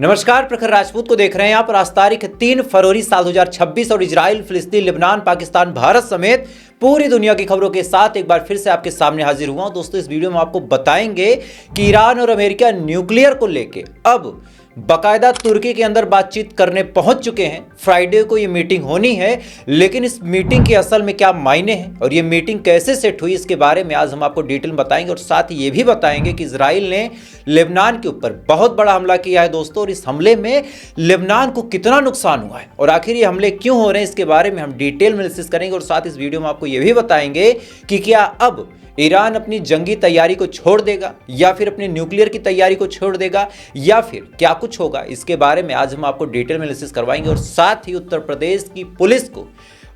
नमस्कार, प्रखर राजपूत को देख रहे हैं आप। आज तारीख 3 फरवरी साल 2026 और इजराइल, फिलिस्तीन, लेबनान, पाकिस्तान, भारत समेत पूरी दुनिया की खबरों के साथ एक बार फिर से आपके सामने हाजिर हुआ हूं। दोस्तों, इस वीडियो में आपको बताएंगे कि ईरान और अमेरिका न्यूक्लियर को लेके अब बाकायदा तुर्की के अंदर बातचीत करने पहुंच चुके हैं। फ्राइडे को ये मीटिंग होनी है, लेकिन इस मीटिंग के असल में क्या मायने हैं और ये मीटिंग कैसे सेट हुई, इसके बारे में आज हम आपको डिटेल बताएंगे। और साथ ही ये भी बताएंगे कि इजराइल ने लेबनान के ऊपर बहुत बड़ा हमला किया है दोस्तों, और इस हमले में लेबनान को कितना नुकसान हुआ है और आखिर ये हमले क्यों हो रहे हैं, इसके बारे में हम डिटेल में एनालिसिस करेंगे। और साथ इस वीडियो में आपको ये भी बताएंगे कि क्या अब ईरान अपनी जंगी तैयारी को छोड़ देगा या फिर अपनी न्यूक्लियर की तैयारी को छोड़ देगा या फिर क्या कुछ होगा, इसके बारे में आज हम आपको डिटेल में एनालिसिस करवाएंगे। और साथ ही उत्तर प्रदेश की पुलिस को,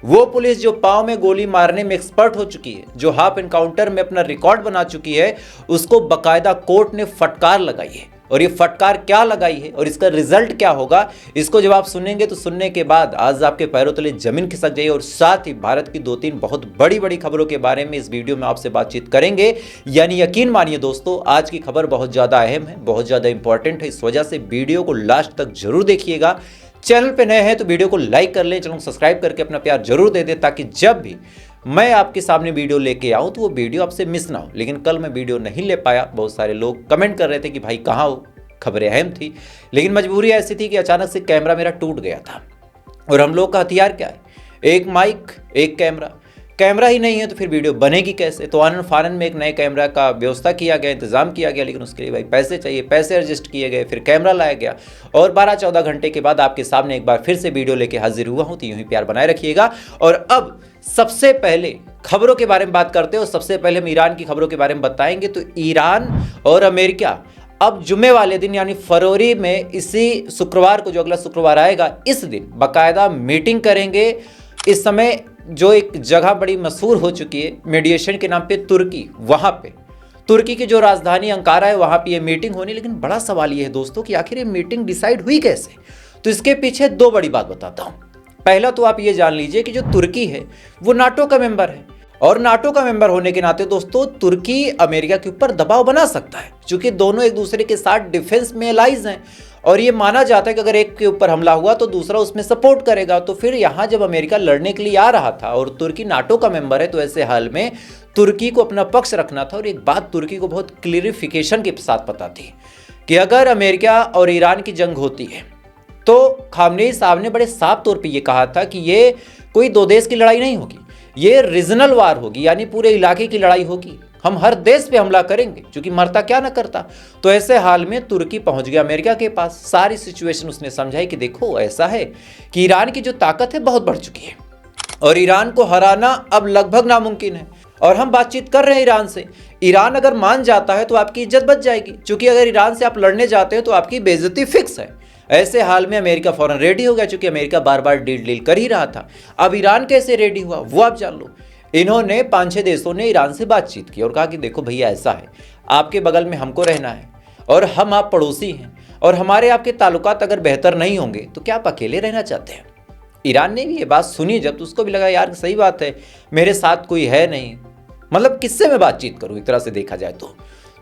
वो पुलिस जो पांव में गोली मारने में एक्सपर्ट हो चुकी है, जो हाफ एनकाउंटर में अपना रिकॉर्ड बना चुकी है, उसको बाकायदा कोर्ट ने फटकार लगाई है। और ये फटकार क्या लगाई है और इसका रिजल्ट क्या होगा, इसको जब आप सुनेंगे तो सुनने के बाद आज आपके पैरों तले जमीन खिसक जाएगी। और साथ ही भारत की 2-3 बहुत बड़ी बड़ी खबरों के बारे में इस वीडियो में आपसे बातचीत करेंगे। यानी यकीन मानिए दोस्तों, आज की खबर बहुत ज़्यादा अहम है, बहुत ज़्यादा इंपॉर्टेंट है। इस वजह से वीडियो को लास्ट तक जरूर देखिएगा। चैनल पे नए हैं तो वीडियो को लाइक कर लें, चैनल को सब्सक्राइब करके अपना प्यार जरूर दे दें, ताकि जब भी मैं आपके सामने वीडियो लेके आऊँ तो वो वीडियो आपसे मिस ना हो। लेकिन कल मैं वीडियो नहीं ले पाया, बहुत सारे लोग कमेंट कर रहे थे कि भाई कहाँ हो, खबरें अहम थी, लेकिन मजबूरी ऐसी थी कि अचानक से कैमरा मेरा टूट गया था। और हम लोग का हथियार क्या है, एक माइक, एक कैमरा। कैमरा ही नहीं है तो फिर वीडियो बनेगी कैसे। तो आनन फानन में एक नए कैमरा का व्यवस्था किया गया, इंतजाम किया गया, लेकिन उसके लिए भाई पैसे चाहिए, पैसे एडजस्ट किए गए, फिर कैमरा लाया गया और 12-14 घंटे के बाद आपके सामने एक बार फिर से वीडियो लेके हाजिर हुआ हूँ। तो यूं ही प्यार बनाए रखिएगा। और अब सबसे पहले खबरों के बारे में बात करते हो। सबसे पहले हम ईरान की खबरों के बारे में बताएंगे। तो ईरान और अमेरिका अब जुम्मे वाले दिन यानी फरवरी में, इसी शुक्रवार को, जो अगला शुक्रवार आएगा, इस दिन बाकायदा मीटिंग करेंगे। इस समय जो एक जगह बड़ी मशहूर हो चुकी है मीडिएशन के नाम पे, तुर्की, वहाँ पे तुर्की की जो राजधानी अंकारा है, वहाँ पे ये मीटिंग होनी। लेकिन बड़ा सवाल ये है दोस्तों कि आखिर ये मीटिंग डिसाइड हुई कैसे। तो इसके पीछे 2 बड़ी बात बताता हूँ। पहला तो आप ये जान लीजिए कि जो तुर्की है वो नाटो का मेंबर है, और नाटो का मेंबर होने के नाते दोस्तों तुर्की अमेरिका के ऊपर दबाव बना सकता है, क्योंकि दोनों एक दूसरे के साथ डिफेंस में एलाइज हैं। और ये माना जाता है कि अगर एक के ऊपर हमला हुआ तो दूसरा उसमें सपोर्ट करेगा। तो फिर यहाँ जब अमेरिका लड़ने के लिए आ रहा था और तुर्की नाटो का मेंबर है, तो ऐसे हाल में तुर्की को अपना पक्ष रखना था। और एक बात तुर्की को बहुत क्लियरिफिकेशन के साथ पता थी कि अगर अमेरिका और ईरान की जंग होती है तो खामनेई साहब ने बड़े साफ तौर पर यह कहा था कि ये कोई 2 देश की लड़ाई नहीं होगी, ये रीजनल वार होगी, यानी पूरे इलाके की लड़ाई होगी। हम हर देश पे हमला करेंगे, क्योंकि मरता क्या ना करता। तो ऐसे हाल में तुर्की पहुंच गया अमेरिका के पास। सारी सिचुएशन उसने समझाई कि देखो ऐसा है कि ईरान की जो ताकत है बहुत बढ़ चुकी है और ईरान को हराना अब लगभग नामुमकिन है। और हम बातचीत कर रहे हैं ईरान से। ईरान अगर मान जाता है तो आपकी इज्जत बच जाएगी, क्योंकि अगर ईरान से आप लड़ने जाते हैं तो आपकी बेइज्जती फिक्स है। ऐसे हाल में अमेरिका फौरन रेडी हो गया, क्योंकि अमेरिका बार बार डील कर ही रहा था। अब ईरान कैसे रेडी हुआ वो आप जान लो। इन्होंने 5-6 देशों ने ईरान से बातचीत की और कहा कि देखो भैया, ऐसा है, आपके बगल में हमको रहना है और हम आप पड़ोसी हैं, और हमारे आपके ताल्लुकात अगर बेहतर नहीं होंगे तो क्या आप अकेले रहना चाहते हैं। ईरान ने भी ये बात सुनी जब, तो उसको भी लगा यार सही बात है, मेरे साथ कोई है नहीं, मतलब किससे मैं बातचीत करूँ एक तरह से देखा जाए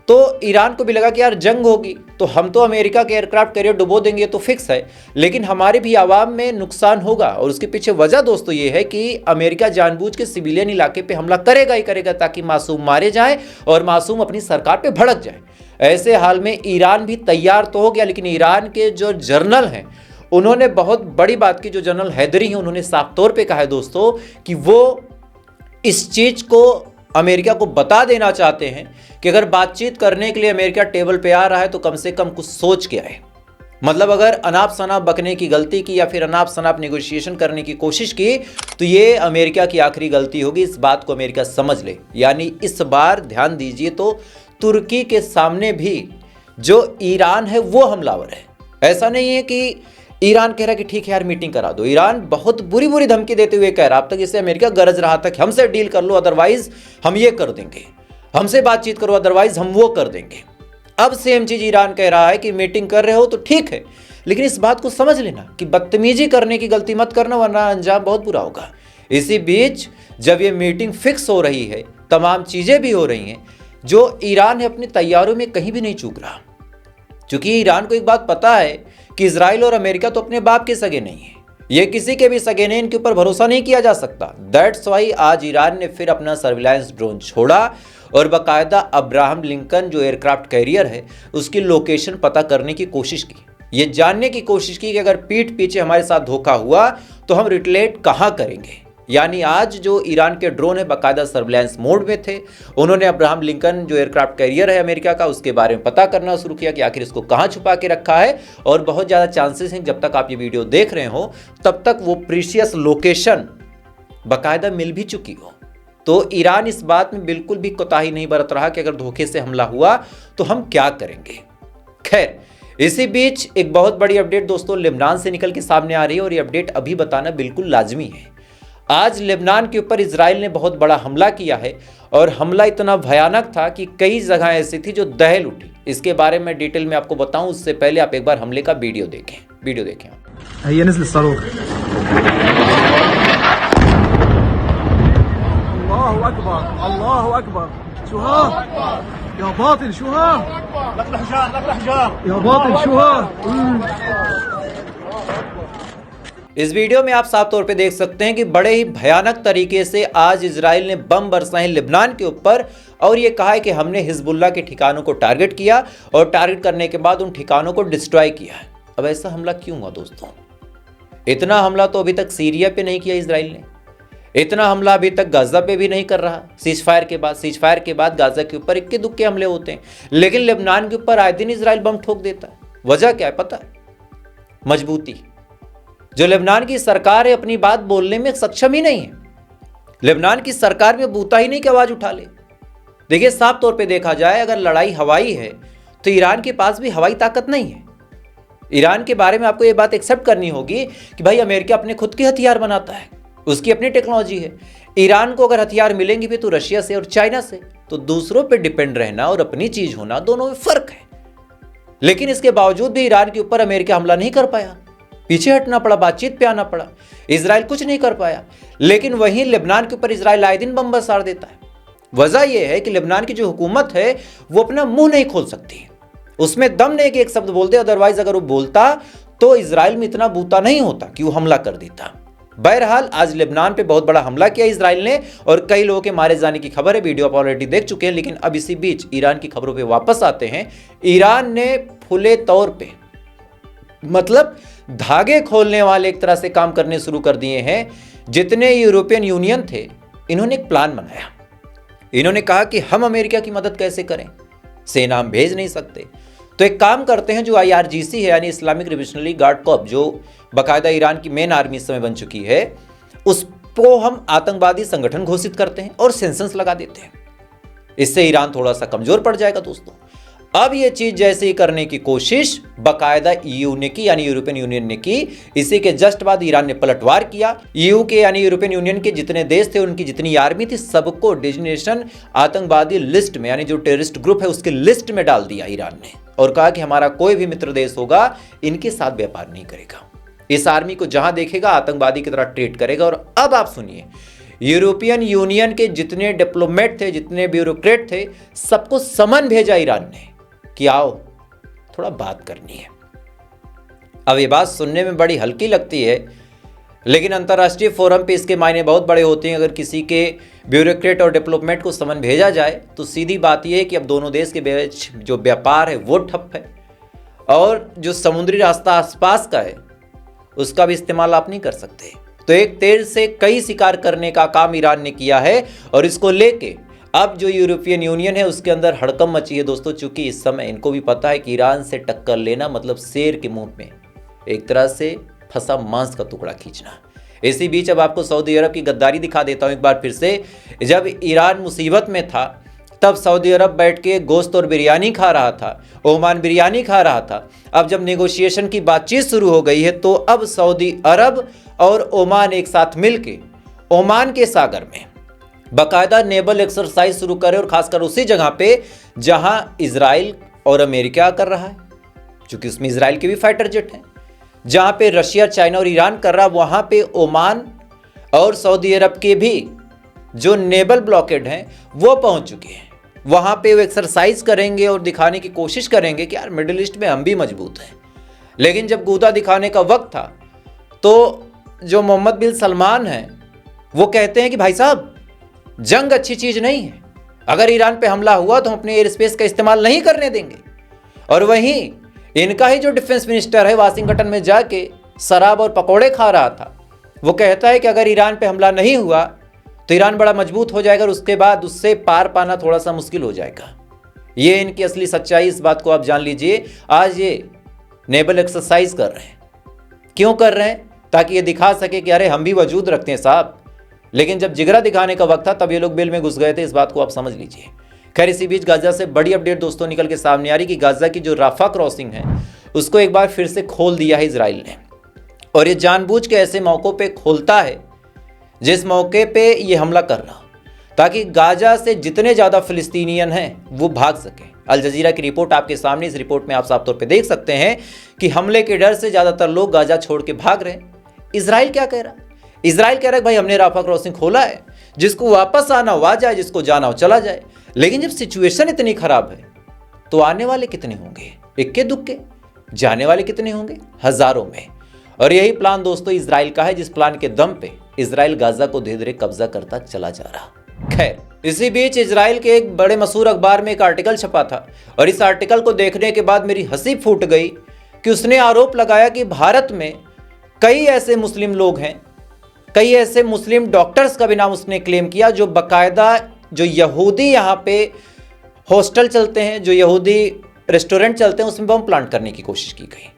तो ईरान को भी लगा कि यार जंग होगी तो हम तो अमेरिका के एयरक्राफ्ट कैरियर डुबो देंगे, तो फिक्स है, लेकिन हमारे भी आवाम में नुकसान होगा। और उसके पीछे वजह दोस्तों ये है कि अमेरिका जानबूझ के सिविलियन इलाके पे हमला करेगा ही करेगा, ताकि मासूम मारे जाएं और मासूम अपनी सरकार पे भड़क जाए। ऐसे हाल में ईरान भी तैयार तो हो गया, लेकिन ईरान के जो जनरल हैं उन्होंने बहुत बड़ी बात की। जो जनरल हैदरी हैं उन्होंने साफ तौर पर कहा है दोस्तों कि वो इस चीज़ को अमेरिका को बता देना चाहते हैं कि अगर बातचीत करने के लिए अमेरिका टेबल पे आ रहा है तो कम से कम कुछ सोच के आए। मतलब अगर अनाप शनाप बकने की गलती की या फिर अनाप शनाप नेगोशिएशन करने की कोशिश की तो ये अमेरिका की आखिरी गलती होगी। इस बात को अमेरिका समझ ले। यानी इस बार ध्यान दीजिए तो तुर्की के सामने भी जो ईरान है वो हमलावर है। ऐसा नहीं है कि ईरान कह रहा है कि ठीक है यार मीटिंग करा दो। ईरान बहुत बुरी बुरी धमकी देते हुए कह रहा, अब तक इससे अमेरिका गरज रहा था कि हमसे डील कर लो, अदरवाइज हम ये कर देंगे, हमसे बातचीत करो, अदरवाइज हम वो कर देंगे। अब सेम चीज ईरान कह रहा है कि मीटिंग कर रहे हो तो ठीक है, लेकिन इस बात को समझ लेना कि बदतमीजी करने की गलती मत करना, वरना अंजाम बहुत बुरा होगा। इसी बीच जब ये मीटिंग फिक्स हो रही है, तमाम चीजें भी हो रही हैं, जो ईरान है अपनी तैयारियों में कहीं भी नहीं चूक रहा। क्योंकि ईरान को एक बात पता है कि इजराइल और अमेरिका तो अपने बाप के सगे नहीं है, ये किसी के भी सगे नहीं, इनके ऊपर भरोसा नहीं किया जा सकता। दैट्स वाई आज ईरान ने फिर अपना सर्विलांस ड्रोन छोड़ा और बाकायदा अब्राहम लिंकन जो एयरक्राफ्ट कैरियर है उसकी लोकेशन पता करने की कोशिश की, ये जानने की कोशिश की कि अगर पीठ पीछे हमारे साथ धोखा हुआ तो हम रिटेलिएट कहां करेंगे। यानी आज जो ईरान के ड्रोन है बाकायदा सर्विलांस मोड में थे, उन्होंने अब्राहम लिंकन जो एयरक्राफ्ट कैरियर है अमेरिका का उसके बारे में पता करना शुरू किया कि आखिर इसको कहां छुपा के रखा है। और बहुत ज़्यादा चांसेस हैं जब तक आप ये वीडियो देख रहे हो तब तक वो प्रीशियस लोकेशन बाकायदा मिल भी चुकी हो। तो ईरान इस बात में बिल्कुल भी कोताही नहीं बरत रहा कि अगर धोखे से हमला हुआ तो हम क्या करेंगे। खैर, इसी बीच एक बहुत बड़ी अपडेट दोस्तों लेबनान से निकल के सामने आ रही है और ये अपडेट अभी बताना बिल्कुल लाजमी है। आज लेबनान के ऊपर इजराइल ने बहुत बड़ा हमला किया है और हमला इतना भयानक था कि कई जगह ऐसी थी जो दहल उठी। इसके बारे में डिटेल में आपको बताऊं उससे पहले आप एक बार हमले का वीडियो देखें। अल्लाहु अकबर, अल्लाहु अकबर, शो हा या बातिल, शो हा या बातिल, शो हा। इस वीडियो में आप साफ तौर पे देख सकते हैं कि बड़े ही भयानक तरीके से आज इजराइल ने बम बरसाए लेबनान के ऊपर और ये कहा है कि हमने हिजबुल्लाह के ठिकानों को टारगेट किया और टारगेट करने के बाद उन ठिकानों को डिस्ट्रॉय किया है। अब ऐसा हमला क्यों हुआ दोस्तों? इतना हमला तो अभी तक सीरिया पे नहीं किया इजराइल ने, इतना हमला अभी तक गाजा पे भी नहीं कर रहा। सीज फायर के बाद गाजा के ऊपर इक्के दुक्के हमले होते हैं, लेकिन लेबनान के ऊपर आए दिन इजराइल बम ठोक देता है। वजह क्या है पता है? मजबूती। जो लेबनान की सरकार है अपनी बात बोलने में सक्षम ही नहीं है। लेबनान की सरकार में बूता ही नहीं कि आवाज उठा ले। देखिए साफ तौर पे देखा जाए अगर लड़ाई हवाई है तो ईरान के पास भी हवाई ताकत नहीं है। ईरान के बारे में आपको ये बात एक्सेप्ट करनी होगी कि भाई अमेरिका अपने खुद के हथियार बनाता है, उसकी अपनी टेक्नोलॉजी है। ईरान को अगर हथियार मिलेंगे भी तो रशिया से और चाइना से, तो दूसरों पे डिपेंड रहना और अपनी चीज होना दोनों में फर्क है। लेकिन इसके बावजूद भी ईरान के ऊपर अमेरिका हमला नहीं कर पाया, पीछे हटना पड़ा, बातचीत पे आना पड़ा, इजराइल कुछ नहीं कर पाया। लेकिन वहीं लेबनान के ऊपर इजराइल आए दिन बम बरसार देता है। वजह यह है कि लेबनान की जो हुकूमत है वो अपना मुंह नहीं खोल सकती, उसमें दम नहीं कि एक शब्द बोलते, अदरवाइज अगर वो बोलता तो इजराइल में इतना बूता नहीं होता कि वो हमला कर देता। बहरहाल आज लेबनान पे बहुत बड़ा हमला किया इजराइल ने और कई लोगों के मारे जाने की खबर है, वीडियो आप ऑलरेडी देख चुके हैं। लेकिन अब इसी बीच ईरान की खबरों पे वापस आते हैं। ईरान ने खुले तौर पे मतलब धागे खोलने वाले एक तरह से काम करने शुरू कर दिए हैं। जितने यूरोपियन यूनियन थे इन्होंने एक प्लान बनाया। इन्होंने कहा कि हम अमेरिका की मदद कैसे करें, सेना हम भेज नहीं सकते, तो एक काम करते हैं जो IRGC है यानी इस्लामिक रिवोल्यूशनरी गार्ड कॉर्प, जो बाकायदा ईरान की मेन आर्मी इस समय बन चुकी है, उसको हम आतंकवादी संगठन घोषित करते हैं और सेंसस लगा देते हैं। इससे ईरान थोड़ा सा कमजोर पड़ जाएगा दोस्तों। अब ये चीज जैसे ही करने की कोशिश बाकायदा EU ने की यानी यूरोपियन यूनियन ने की। इसी के जस्ट बाद ईरान ने पलटवार किया। EU के यानी यूरोपियन यूनियन के जितने देश थे उनकी जितनी आर्मी थी सबको डिजिग्नेशन आतंकवादी लिस्ट में यानी जो टेररिस्ट ग्रुप है उसके लिस्ट में डाल दिया ईरान ने और कहा कि हमारा कोई भी मित्र देश होगा इनके साथ व्यापार नहीं करेगा, इस आर्मी को जहां देखेगा आतंकवादी की तरह ट्रीट करेगा। और अब आप सुनिए, यूरोपियन यूनियन के जितने डिप्लोमेट थे, जितने ब्यूरोक्रेट थे, सबको समन भेजा ईरान ने कि आओ थोड़ा बात करनी है। अब ये बात सुनने में बड़ी हल्की लगती है, लेकिन अंतर्राष्ट्रीय फोरम पे इसके मायने बहुत बड़े होते हैं। अगर किसी के ब्यूरोक्रेट और डिप्लोमेट को समन भेजा जाए तो सीधी बात यह है कि अब दोनों देश के बीच जो व्यापार है वो ठप है और जो समुद्री रास्ता आसपास का है उसका भी इस्तेमाल आप नहीं कर सकते। तो एक तेल से कई शिकार करने का काम ईरान ने किया है और इसको लेके अब जो यूरोपियन यूनियन है उसके अंदर हड़कंप मची है दोस्तों। चूंकि इस समय इनको भी पता है कि ईरान से टक्कर लेना मतलब शेर के मुंह में एक तरह से फंसा मांस का टुकड़ा खींचना। इसी बीच अब आपको सऊदी अरब की गद्दारी दिखा देता हूं एक बार फिर से। जब ईरान मुसीबत में था तब सऊदी अरब बैठ के गोश्त और बिरयानी खा रहा था, ओमान बिरयानी खा रहा था। अब जब नेगोशिएशन की बातचीत शुरू हो गई है तो अब सऊदी अरब और ओमान एक साथ मिलके ओमान के सागर में बाकायदा नेवल एक्सरसाइज शुरू करे और खासकर उसी जगह पे जहां इजराइल और अमेरिका कर रहा है, क्योंकि उसमें इजराइल के भी फाइटर जेट हैं। जहां पे रशिया, चाइना और ईरान कर रहा, वहां पे ओमान और सऊदी अरब के भी जो नेवल ब्लॉकेड हैं वो पहुंच चुके हैं। वहां पे वो एक्सरसाइज करेंगे और दिखाने की कोशिश करेंगे कि यार मिडिल ईस्ट में हम भी मजबूत हैं। लेकिन जब गूदा दिखाने का वक्त था तो जो मोहम्मद बिन सलमान हैं वो कहते हैं कि भाई साहब जंग अच्छी चीज़ नहीं है, अगर ईरान पे हमला हुआ तो हम अपने एयर स्पेस का इस्तेमाल नहीं करने देंगे। और वहीं इनका ही जो डिफेंस मिनिस्टर है वाशिंगटन में जाके शराब और पकौड़े खा रहा था, वो कहता है कि अगर ईरान पे हमला नहीं हुआ तो ईरान बड़ा मजबूत हो जाएगा और उसके बाद उससे पार पाना थोड़ा सा मुश्किल हो जाएगा। ये इनकी असली सच्चाई, इस बात को आप जान लीजिए। आज ये नेवल एक्सरसाइज कर रहे हैं, क्यों कर रहे हैं? ताकि ये दिखा सके कि अरे हम भी वजूद रखते हैं साहब। लेकिन जब जिगरा दिखाने का वक्त था तब ये लोग बिल में घुस गए थे, इस बात को आप समझ लीजिए। खैर, इसी बीच गाजा से बड़ी अपडेट दोस्तों निकल के सामने आ रही कि गाजा की जो राफा क्रॉसिंग है उसको एक बार फिर से खोल दिया है इजराइल ने, और ये जानबूझ के ऐसे मौक़ों पे खोलता है जिस मौके पे ये हमला कर रहा, ताकि गाजा से जितने ज़्यादा फिलिस्तीनियन हैं वो भाग सकें। अल जजीरा की रिपोर्ट आपके सामने, इस रिपोर्ट में आप साफ तौर पे देख सकते हैं कि हमले के डर से ज़्यादातर लोग गाजा छोड़ के भाग रहे हैं। इजराइल क्या कह रहा है? इजराइल कह रहा है भाई हमने राफा क्रॉसिंग खोला है, जिसको वापस आना हो आ जाए, जिसको जाना हो चला जाए। लेकिन जब सिचुएशन इतनी खराब है तो आने वाले कितने होंगे? इक्के दुक्के। जाने वाले कितने होंगे? हजारों में। और यही प्लान दोस्तों इजराइल का है, जिस प्लान के दम पे इजराइल गाजा को धीरे धीरे कब्जा करता चला जा रहा। खैर, इसी बीच इजराइल के एक बड़े मशहूर अखबार में एक आर्टिकल छपा था, और इस आर्टिकल को देखने के बाद मेरी हंसी फूट गई कि उसने आरोप लगाया कि भारत में कई ऐसे मुस्लिम लोग हैं, कई ऐसे मुस्लिम डॉक्टर्स का भी नाम उसने क्लेम किया, जो बाकायदा जो यहूदी यहाँ पे हॉस्टल चलते हैं, जो यहूदी रेस्टोरेंट चलते हैं, उसमें बम प्लांट करने की कोशिश की गई।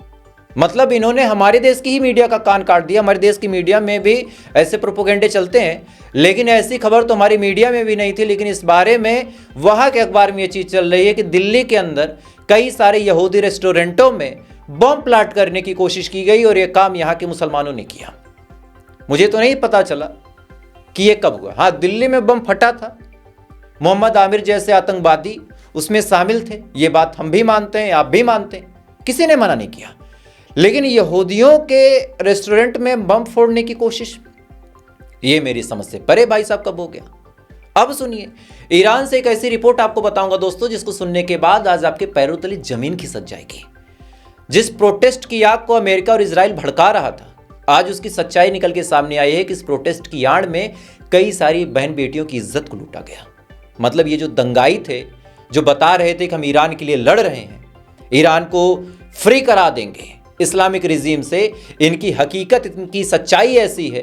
मतलब इन्होंने हमारे देश की ही मीडिया का कान काट दिया। हमारे देश की मीडिया में भी ऐसे प्रोपोगेंडे चलते हैं, लेकिन ऐसी खबर तो हमारी मीडिया में भी नहीं थी। लेकिन इस बारे में वहाँ के अखबार में ये चीज़ चल रही है कि दिल्ली के अंदर कई सारे यहूदी रेस्टोरेंटों में बम प्लांट करने की कोशिश की गई, और ये काम यहाँ के मुसलमानों ने किया। मुझे तो नहीं पता चला कि ये कब हुआ। हाँ, दिल्ली में बम फटा था, मोहम्मद आमिर जैसे आतंकवादी उसमें शामिल थे, ये बात हम भी मानते हैं, आप भी मानते हैं, किसी ने मना नहीं किया। लेकिन यहूदियों के रेस्टोरेंट में बम फोड़ने की कोशिश, ये मेरी समझ से परे भाई साहब कब हो गया। अब सुनिए, ईरान से एक ऐसी रिपोर्ट आपको बताऊंगा दोस्तों, जिसको सुनने के बाद आज आपके पैरों तले जमीन खिसक जाएगी। जिस प्रोटेस्ट की आग को अमेरिका और इजराइल भड़का रहा था, आज उसकी सच्चाई निकल के सामने आई है कि इस प्रोटेस्ट की आड़ में कई सारी बहन बेटियों की इज्जत को लूटा गया। मतलब ये जो दंगाई थे, जो बता रहे थे कि हम ईरान के लिए लड़ रहे हैं, ईरान को फ्री करा देंगे इस्लामिक रिजीम से, इनकी हकीकत, इनकी सच्चाई ऐसी है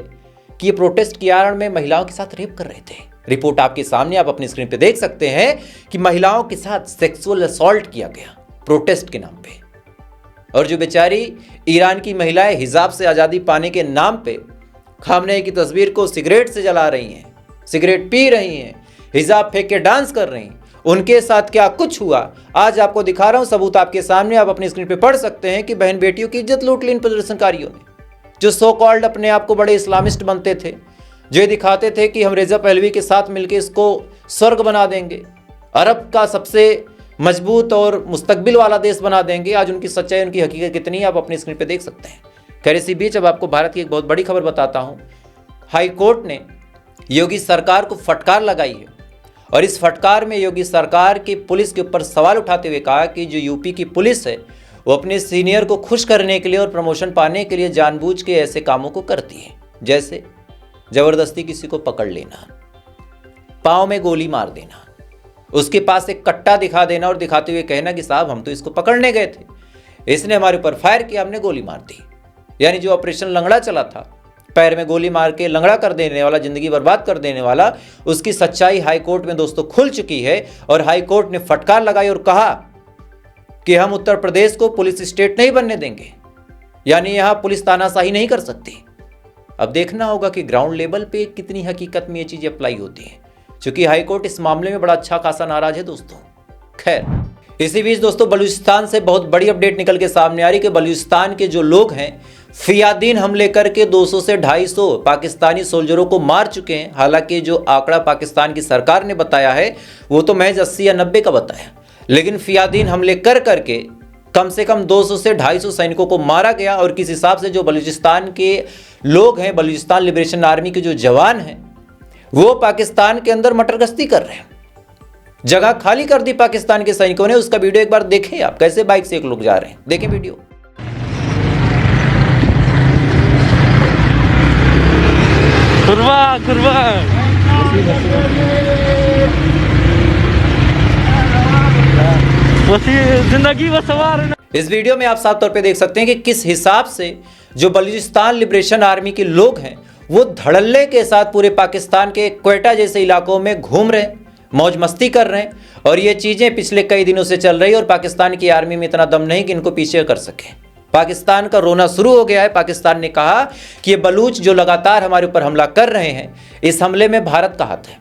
कि ये प्रोटेस्ट की आड़ में महिलाओं के साथ रेप कर रहे थे। रिपोर्ट आपके सामने, आप अपनी स्क्रीन पे देख सकते हैं कि महिलाओं के साथ सेक्सुअल असॉल्ट किया गया प्रोटेस्ट के नाम पे। और जो बेचारी ईरान की महिलाएं हिजाब से आज़ादी पाने के नाम पे खामनेई की तस्वीर को सिगरेट से जला रही हैं, सिगरेट पी रही हैं, हिजाब फेंक के डांस कर रही हैं, उनके साथ क्या कुछ हुआ आज आपको दिखा रहा हूं, सबूत आपके सामने, आप अपनी स्क्रीन पे पढ़ सकते हैं कि बहन बेटियों की इज्जत लूट ली इन प्रदर्शनकारियों ने, जो सो कॉल्ड अपने आप को बड़े इस्लामिस्ट बनते थे, जो ये दिखाते थे कि हम रेजा पहलवी के साथ मिलकर इसको स्वर्ग बना देंगे, अरब का सबसे मजबूत और मुस्तकबिल वाला देश बना देंगे। आज उनकी सच्चाई, उनकी हकीकत कितनी है, आप अपनी स्क्रीन पे देख सकते हैं। खैर, इसी बीच अब आपको भारत की एक बहुत बड़ी खबर बताता हूं। हाई कोर्ट ने योगी सरकार को फटकार लगाई है, और इस फटकार में योगी सरकार की पुलिस के ऊपर सवाल उठाते हुए कहा कि जो यूपी की पुलिस है वो अपने सीनियर को खुश करने के लिए और प्रमोशन पाने के लिए जानबूझ के ऐसे कामों को करती है, जैसे जबरदस्ती किसी को पकड़ लेना, पाँव में गोली मार देना, उसके पास एक कट्टा दिखा देना और दिखाते हुए कहना कि साहब हम तो इसको पकड़ने गए थे, इसने हमारे ऊपर फायर किया, हमने गोली मार दी। यानी जो ऑपरेशन लंगड़ा चला था, पैर में गोली मार के लंगड़ा कर देने वाला, जिंदगी बर्बाद कर देने वाला, उसकी सच्चाई हाई कोर्ट में दोस्तों खुल चुकी है। और हाई कोर्ट ने फटकार लगाई और कहा कि हम उत्तर प्रदेश को पुलिस स्टेट नहीं बनने देंगे, यानी यहां पुलिस तानाशाही नहीं कर सकती। अब देखना होगा कि ग्राउंड लेवल पे कितनी हकीकत में ये चीजें अप्लाई होती हैं, क्योंकि हाई कोर्ट इस मामले में बड़ा अच्छा खासा नाराज है दोस्तों। खैर, इसी बीच दोस्तों बलूचिस्तान से बहुत बड़ी अपडेट निकल के सामने आ रही कि बलूचिस्तान के जो लोग हैं फियादीन हमले करके 200 से 250 पाकिस्तानी सोल्जरों को मार चुके हैं। हालांकि जो आंकड़ा पाकिस्तान की सरकार ने बताया है वो तो महज 80 या 90 का बताया, लेकिन फियादीन हमले कर करके कम से कम 200 से 250 सैनिकों को मारा गया। और किस हिसाब से जो बलूचिस्तान के लोग हैं, बलूचिस्तान लिबरेशन आर्मी के जो जवान हैं, वो पाकिस्तान के अंदर मटर गश्ती कर रहे हैं, जगह खाली कर दी पाकिस्तान के सैनिकों ने। उसका वीडियो एक बार देखें आप, कैसे बाइक से एक लोग जा रहे हैं, देखें वीडियो। कुर्बान कुर्बान। जिंदगी व सवार। इस वीडियो में आप साफ तौर पे देख सकते हैं कि किस हिसाब से जो बलूचिस्तान लिबरेशन आर्मी के लोग हैं वो धड़ल्ले के साथ पूरे पाकिस्तान के क्वेटा जैसे इलाकों में घूम रहे हैं, मौज मस्ती कर रहे हैं। और ये चीज़ें पिछले कई दिनों से चल रही है और पाकिस्तान की आर्मी में इतना दम नहीं कि इनको पीछे कर सके। पाकिस्तान का रोना शुरू हो गया है। पाकिस्तान ने कहा कि ये बलूच जो लगातार हमारे ऊपर हमला कर रहे हैं, इस हमले में भारत का हाथ है।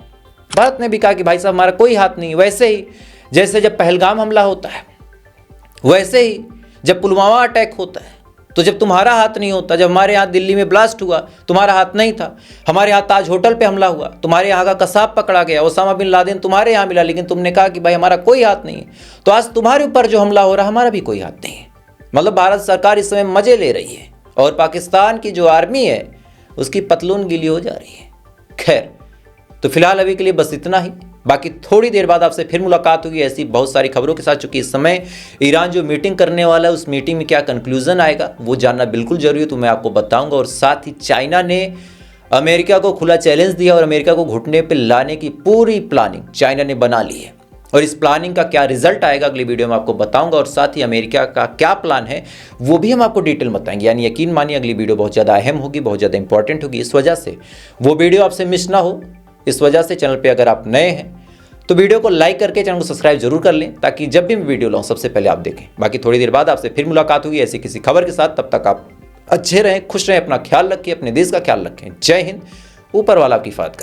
भारत ने भी कहा कि भाई साहब हमारा कोई हाथ नहीं। वैसे ही जैसे जब पहलगाम हमला होता है, वैसे ही जब पुलवामा अटैक होता है, तो जब तुम्हारा हाथ नहीं होता, जब हमारे यहाँ दिल्ली में ब्लास्ट हुआ तुम्हारा हाथ नहीं था, हमारे यहाँ ताज होटल पे हमला हुआ तुम्हारे यहाँ का कसाब पकड़ा गया, ओसामा बिन लादेन तुम्हारे यहाँ मिला, लेकिन तुमने कहा कि भाई हमारा कोई हाथ नहीं है। तो आज तुम्हारे ऊपर जो हमला हो रहा है हमारा भी कोई हाथ नहीं है। मतलब भारत सरकार इस समय मजे ले रही है और पाकिस्तान की जो आर्मी है उसकी पतलून गीली हो जा रही है। खैर, तो फिलहाल अभी के लिए बस इतना ही। बाकी थोड़ी देर बाद आपसे फिर मुलाकात होगी ऐसी बहुत सारी खबरों के साथ। चूंकि इस समय ईरान जो मीटिंग करने वाला है उस मीटिंग में क्या कंक्लूजन आएगा वो जानना बिल्कुल जरूरी है, तो मैं आपको बताऊंगा। और साथ ही चाइना ने अमेरिका को खुला चैलेंज दिया और अमेरिका को घुटने पर लाने की पूरी प्लानिंग चाइना ने बना ली है। और इस प्लानिंग का क्या रिजल्ट आएगा अगली वीडियो में आपको बताऊंगा। और साथ ही अमेरिका का क्या प्लान है वो भी हम आपको डिटेल बताएंगे। यानी यकीन मानिए अगली वीडियो बहुत ज़्यादा अहम होगी, बहुत ज़्यादा इंपॉर्टेंट होगी। इस वजह से वो वीडियो आपसे मिस ना हो, इस वजह से चैनल पे अगर आप नए हैं तो वीडियो को लाइक करके चैनल को सब्सक्राइब जरूर कर लें, ताकि जब भी मैं वीडियो लाऊं सबसे पहले आप देखें। बाकी थोड़ी देर बाद आपसे फिर मुलाकात होगी ऐसी किसी खबर के साथ। तब तक आप अच्छे रहें, खुश रहें, अपना ख्याल रखें, अपने देश का ख्याल रखें। जय हिंद, ऊपर वाला आपकी हिफाजत करे।